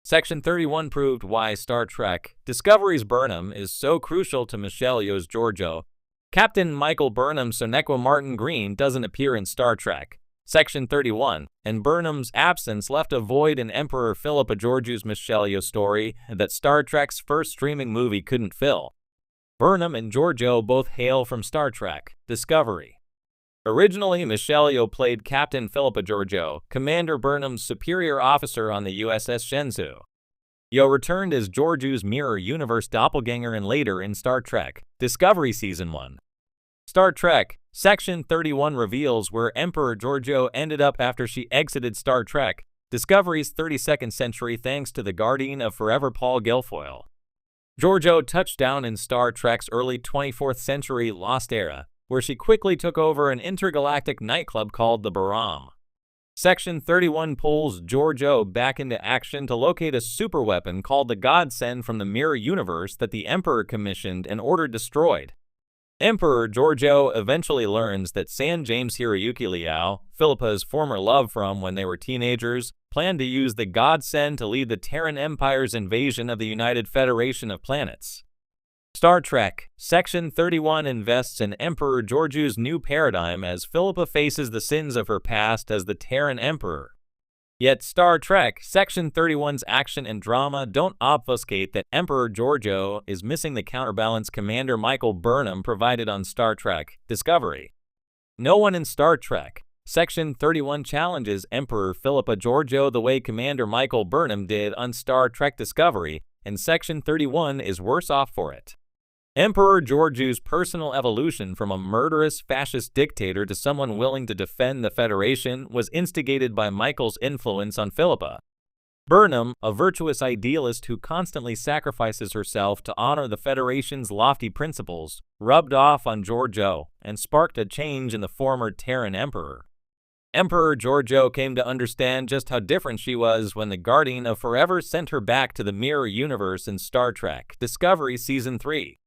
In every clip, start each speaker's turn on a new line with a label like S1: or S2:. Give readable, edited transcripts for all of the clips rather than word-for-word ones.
S1: Section 31 proved why Star Trek Discovery's Burnham is so crucial to Michelle Yeoh's Georgiou. Captain Michael Burnham's Sonequa Martin Green doesn't appear in Star Trek Section 31, and Burnham's absence left a void in Emperor Philippa Georgiou's Michelle Yeoh story that Star Trek's first streaming movie couldn't fill. Burnham and Georgiou both hail from Star Trek Discovery. Originally, Michelle Yeoh played Captain Philippa Georgiou, Commander Burnham's superior officer on the USS Shenzhou. Yeoh returned as Georgiou's mirror universe doppelganger and later in Star Trek Discovery Season 1. Star Trek Section 31 reveals where Emperor Georgiou ended up after she exited Star Trek Discovery's 32nd century thanks to the Guardian of Forever Paul Guilfoyle. Georgiou touched down in Star Trek's early 24th century Lost Era, where she quickly took over an intergalactic nightclub called the Burnham. Section 31 pulls Georgiou back into action to locate a superweapon called the Godsend from the Mirror Universe that the Emperor commissioned and ordered destroyed. Emperor Georgiou eventually learns that San James Hiroyuki Liao, Philippa's former love from when they were teenagers, planned to use the Godsend to lead the Terran Empire's invasion of the United Federation of Planets. Star Trek Section 31 invests in Emperor Georgiou's new paradigm as Philippa faces the sins of her past as the Terran Emperor. Yet Star Trek Section 31's action and drama don't obfuscate that Emperor Georgiou is missing the counterbalance Commander Michael Burnham provided on Star Trek Discovery. No one in Star Trek Section 31 challenges Emperor Philippa Georgiou the way Commander Michael Burnham did on Star Trek Discovery, and Section 31 is worse off for it. Emperor Georgiou's personal evolution from a murderous fascist dictator to someone willing to defend the Federation was instigated by Michael's influence on Philippa. Burnham, a virtuous idealist who constantly sacrifices herself to honor the Federation's lofty principles, rubbed off on Georgiou and sparked a change in the former Terran Emperor. Emperor Georgiou came to understand just how different she was when the Guardian of Forever sent her back to the Mirror Universe in Star Trek Discovery Season 3.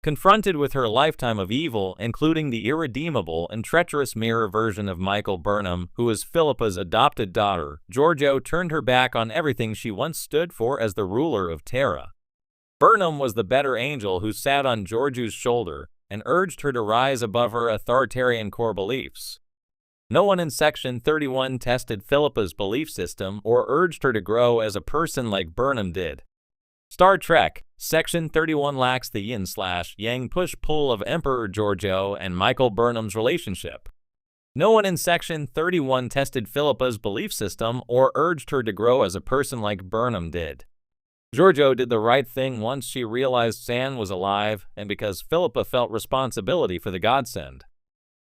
S1: Confronted with her lifetime of evil, including the irredeemable and treacherous mirror version of Michael Burnham, who was Philippa's adopted daughter, Georgiou turned her back on everything she once stood for as the ruler of Terra. Burnham was the better angel who sat on Georgiou's shoulder and urged her to rise above her authoritarian core beliefs. No one in Section 31 tested Philippa's belief system or urged her to grow as a person like Burnham did. Star Trek Section 31 lacks the yin/yang push-pull of Emperor Georgiou and Michael Burnham's relationship. No one in Section 31 tested Philippa's belief system or urged her to grow as a person like Burnham did. Georgiou did the right thing once she realized San was alive and because Philippa felt responsibility for the Godsend.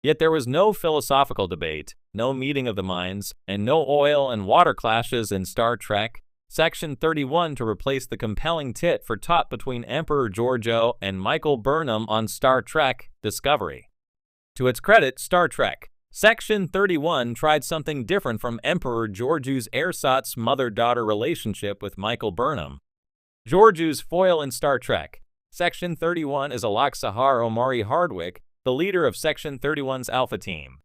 S1: Yet there was no philosophical debate, no meeting of the minds, and no oil and water clashes in Star Trek Section 31 to replace the compelling tit-for-tat between Emperor Georgiou and Michael Burnham on Star Trek Discovery. To its credit, Star Trek Section 31 tried something different from Emperor Georgiou's ersatz mother-daughter relationship with Michael Burnham. Georgiou's foil in Star Trek Section 31 is Alok Sahar Omari Hardwick, the leader of Section 31's Alpha Team.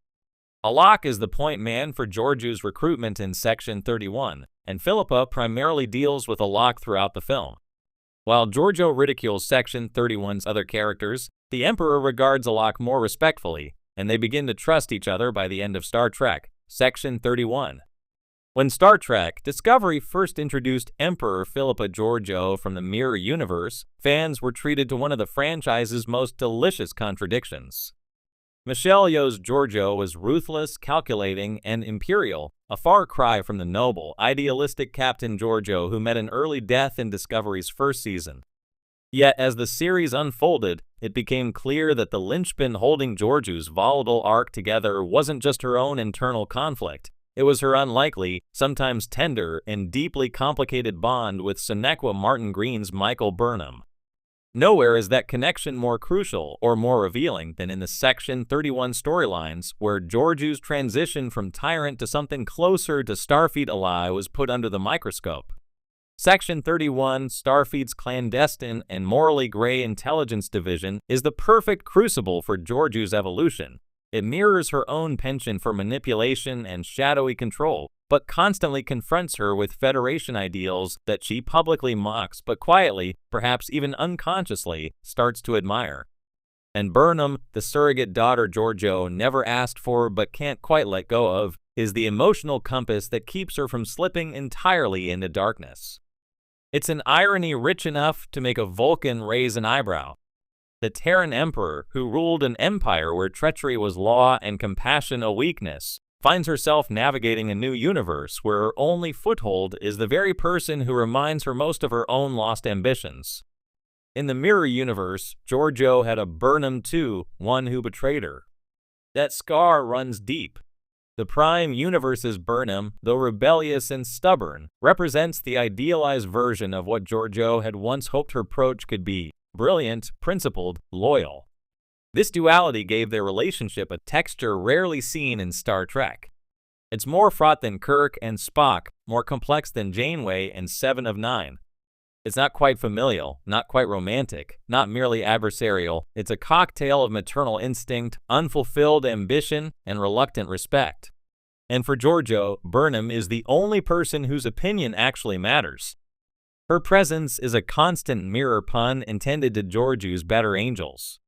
S1: Alok is the point man for Georgiou's recruitment in Section 31, and Philippa primarily deals with Alok throughout the film. While Georgiou ridicules Section 31's other characters, the Emperor regards Alok more respectfully, and they begin to trust each other by the end of Star Trek Section 31. When Star Trek Discovery first introduced Emperor Philippa Georgiou from the Mirror Universe, fans were treated to one of the franchise's most delicious contradictions. Michelle Yeoh's Georgiou was ruthless, calculating, and imperial, a far cry from the noble, idealistic Captain Georgiou who met an early death in Discovery's first season. Yet as the series unfolded, it became clear that the linchpin holding Georgiou's volatile arc together wasn't just her own internal conflict. It was her unlikely, sometimes tender, and deeply complicated bond with Sonequa Martin Green's Michael Burnham. Nowhere is that connection more crucial or more revealing than in the Section 31 storylines, where Georgiou's transition from tyrant to something closer to Starfleet ally was put under the microscope. Section 31, Starfleet's clandestine and morally gray intelligence division, is the perfect crucible for Georgiou's evolution. It mirrors her own penchant for manipulation and shadowy control, but constantly confronts her with Federation ideals that she publicly mocks but quietly, perhaps even unconsciously, starts to admire. And Burnham, the surrogate daughter Georgiou never asked for but can't quite let go of, is the emotional compass that keeps her from slipping entirely into darkness. It's an irony rich enough to make a Vulcan raise an eyebrow. The Terran Emperor, who ruled an empire where treachery was law and compassion a weakness, finds herself navigating a new universe where her only foothold is the very person who reminds her most of her own lost ambitions. In the mirror universe, Georgiou had a Burnham too, one who betrayed her. That scar runs deep. The Prime Universe's Burnham, though rebellious and stubborn, represents the idealized version of what Georgiou had once hoped her approach could be: brilliant, principled, loyal. This duality gave their relationship a texture rarely seen in Star Trek. It's more fraught than Kirk and Spock, more complex than Janeway and Seven of Nine. It's not quite familial, not quite romantic, not merely adversarial. It's a cocktail of maternal instinct, unfulfilled ambition, and reluctant respect. And for Georgiou, Burnham is the only person whose opinion actually matters. Her presence is a constant mirror pun intended to Georgiou's better angels.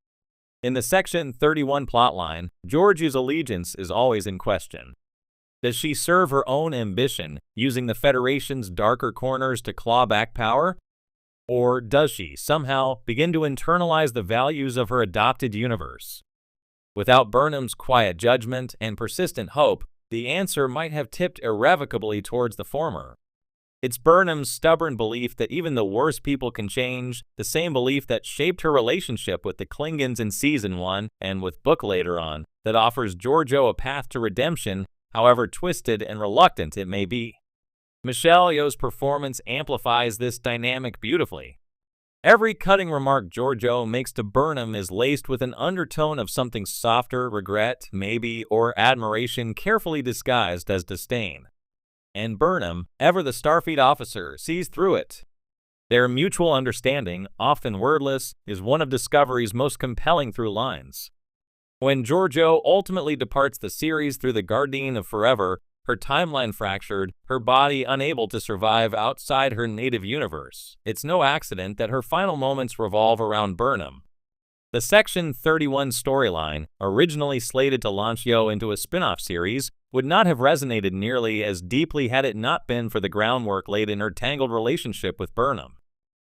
S1: In the Section 31 plotline, Georgiou's allegiance is always in question. Does she serve her own ambition, using the Federation's darker corners to claw back power? Or does she, somehow, begin to internalize the values of her adopted universe? Without Burnham's quiet judgment and persistent hope, the answer might have tipped irrevocably towards the former. It's Burnham's stubborn belief that even the worst people can change, the same belief that shaped her relationship with the Klingons in Season 1 and with Book later on, that offers Georgiou a path to redemption, however twisted and reluctant it may be. Michelle Yeoh's performance amplifies this dynamic beautifully. Every cutting remark Georgiou makes to Burnham is laced with an undertone of something softer, regret, maybe, or admiration carefully disguised as disdain. And Burnham, ever the Starfleet officer, sees through it. Their mutual understanding, often wordless, is one of Discovery's most compelling through lines. When Georgiou ultimately departs the series through the Guardian of Forever, her timeline fractured, her body unable to survive outside her native universe, it's no accident that her final moments revolve around Burnham. The Section 31 storyline, originally slated to launch Yeoh into a spin-off series, would not have resonated nearly as deeply had it not been for the groundwork laid in her tangled relationship with Burnham.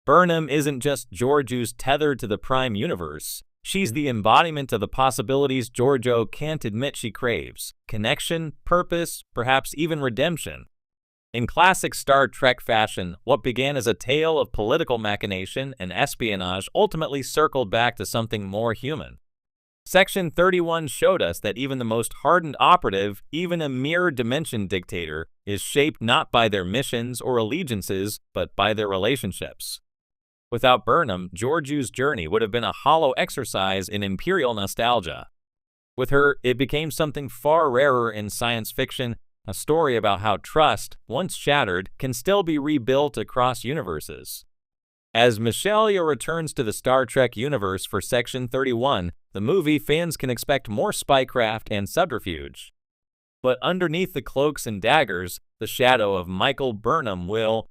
S1: Burnham isn't just Georgiou's tether to the Prime Universe. She's the embodiment of the possibilities Georgiou can't admit she craves: connection, purpose, perhaps even redemption. In classic Star Trek fashion, what began as a tale of political machination and espionage ultimately circled back to something more human. Section 31 showed us that even the most hardened operative, even a mirror dimension dictator, is shaped not by their missions or allegiances, but by their relationships. Without Burnham, Georgiou's journey would have been a hollow exercise in imperial nostalgia. With her, it became something far rarer in science fiction, a story about how trust, once shattered, can still be rebuilt across universes. As Michelle Yeoh returns to the Star Trek universe for Section 31, the movie fans can expect more spycraft and subterfuge. But underneath the cloaks and daggers, the shadow of Michael Burnham will,